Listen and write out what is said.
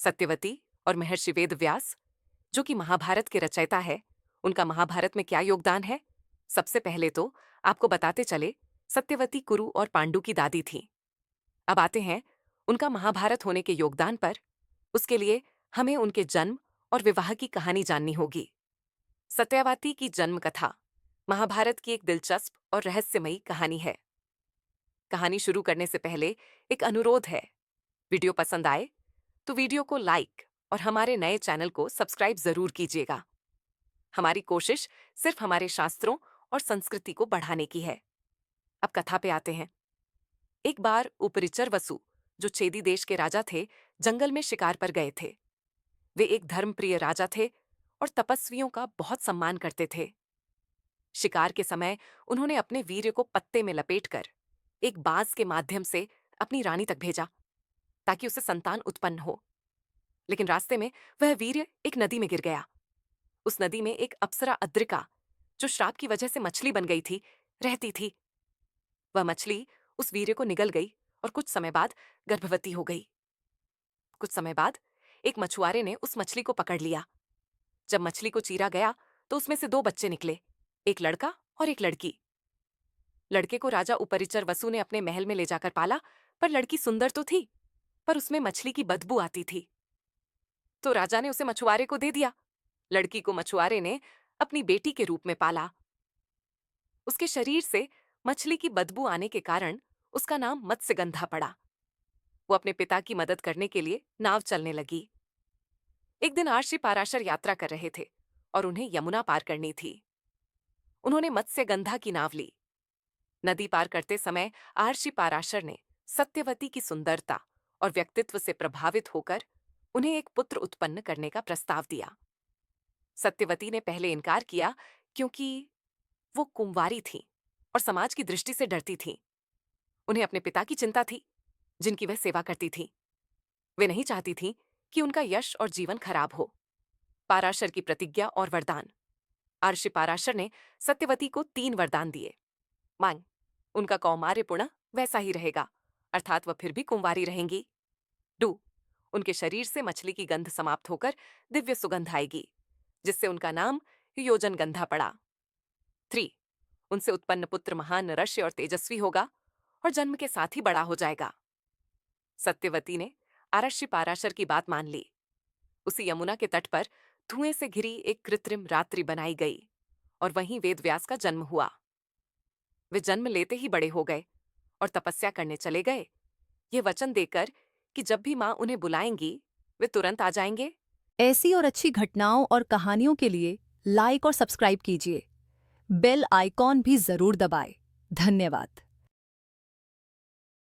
सत्यवती और महर्षि वेदव्यास, जो कि महाभारत के रचयिता है, उनका महाभारत में क्या योगदान है? सबसे पहले तो आपको बताते चले, सत्यवती कुरु और पांडु की दादी थी। अब आते हैं उनका महाभारत होने के योगदान पर। उसके लिए हमें उनके जन्म और विवाह की कहानी जाननी होगी। सत्यवती की जन्म कथा महाभारत की एक दिलचस्प और रहस्यमयी कहानी है। कहानी शुरू करने से पहले एक अनुरोध है, वीडियो पसंद आए तो वीडियो को लाइक और हमारे नए चैनल को सब्सक्राइब जरूर कीजिएगा। हमारी कोशिश सिर्फ हमारे शास्त्रों और संस्कृति को बढ़ाने की है। अब कथा पे आते हैं। एक बार उपरिचर वसु, जो चेदी देश के राजा थे, जंगल में शिकार पर गए थे। वे एक धर्मप्रिय राजा थे और तपस्वियों का बहुत सम्मान करते थे। शिकार के समय उन्होंने अपने वीर्य को पत्ते में लपेटकर एक बाज के माध्यम से अपनी रानी तक भेजा, ताकि उसे संतान उत्पन्न हो। लेकिन रास्ते में वह वीर्य एक नदी में गिर गया। उस नदी में एक अप्सरा अद्रिका, जो श्राप की वजह से मछली बन गई थी, रहती थी। वह मछली उस वीर्य को निगल गई और कुछ समय बाद गर्भवती हो गई। कुछ समय बाद एक मछुआरे ने उस मछली को पकड़ लिया। जब मछली को चीरा गया तो उसमें से 2 बच्चे निकले, एक लड़का और एक लड़की। लड़के को राजा उपरिचर वसु ने अपने महल में ले जाकर पाला, पर लड़की सुंदर तो थी, पर उसमें मछली की बदबू आती थी। तो राजा ने उसे मछुआरे को दे दिया। लड़की को मछुआरे ने अपनी बेटी के रूप में पाला। उसके शरीर से मछली की बदबू आने के कारण उसका नाम मत्स्यगंधा पड़ा। वो अपने पिता की मदद करने के लिए नाव चलने लगी। एक दिन आर्षि पाराशर यात्रा कर रहे थे और उन्हें यमुना पार करनी थी। उन्होंने मत्स्यगंधा की नाव ली। नदी पार करते समय आर्षि पाराशर ने सत्यवती की सुंदरता और व्यक्तित्व से प्रभावित होकर उन्हें एक पुत्र उत्पन्न करने का प्रस्ताव दिया। सत्यवती ने पहले इनकार किया, क्योंकि वो कुंवारी थीं और समाज की दृष्टि से डरती थीं। उन्हें अपने पिता की चिंता थी, जिनकी वह सेवा करती थीं। वे नहीं चाहती थीं कि उनका यश और जीवन खराब हो। पाराशर की प्रतिज्ञा और वरदान। आर्षि पाराशर ने सत्यवती को 3 वरदान दिए। मांग, उनका कौमार्य पुनः वैसा ही रहेगा, अर्थात वह फिर भी कुंवारी रहेंगी। डू, उनके शरीर से मछली की गंध समाप्त होकर दिव्य सुगंध आएगी, जिससे उनका नाम योजन गंधा पड़ा। 3, उनसे उत्पन्न पुत्र महान नरस्य और तेजस्वी होगा और जन्म के साथ ही बड़ा हो जाएगा। सत्यवती ने आर्षि पाराशर की बात मान ली। उसी यमुना के तट पर धुएं से घिरी एक कृत्रिम रात्रि बनाई गई और वहीं वेदव्यास का जन्म हुआ। वे जन्म लेते ही बड़े हो गए और तपस्या करने चले गए, ये वचन देकर कि जब भी मां उन्हें बुलाएंगी वे तुरंत आ जाएंगे। ऐसी और अच्छी घटनाओं और कहानियों के लिए लाइक और सब्सक्राइब कीजिए। बेल आइकॉन भी जरूर दबाएं। धन्यवाद।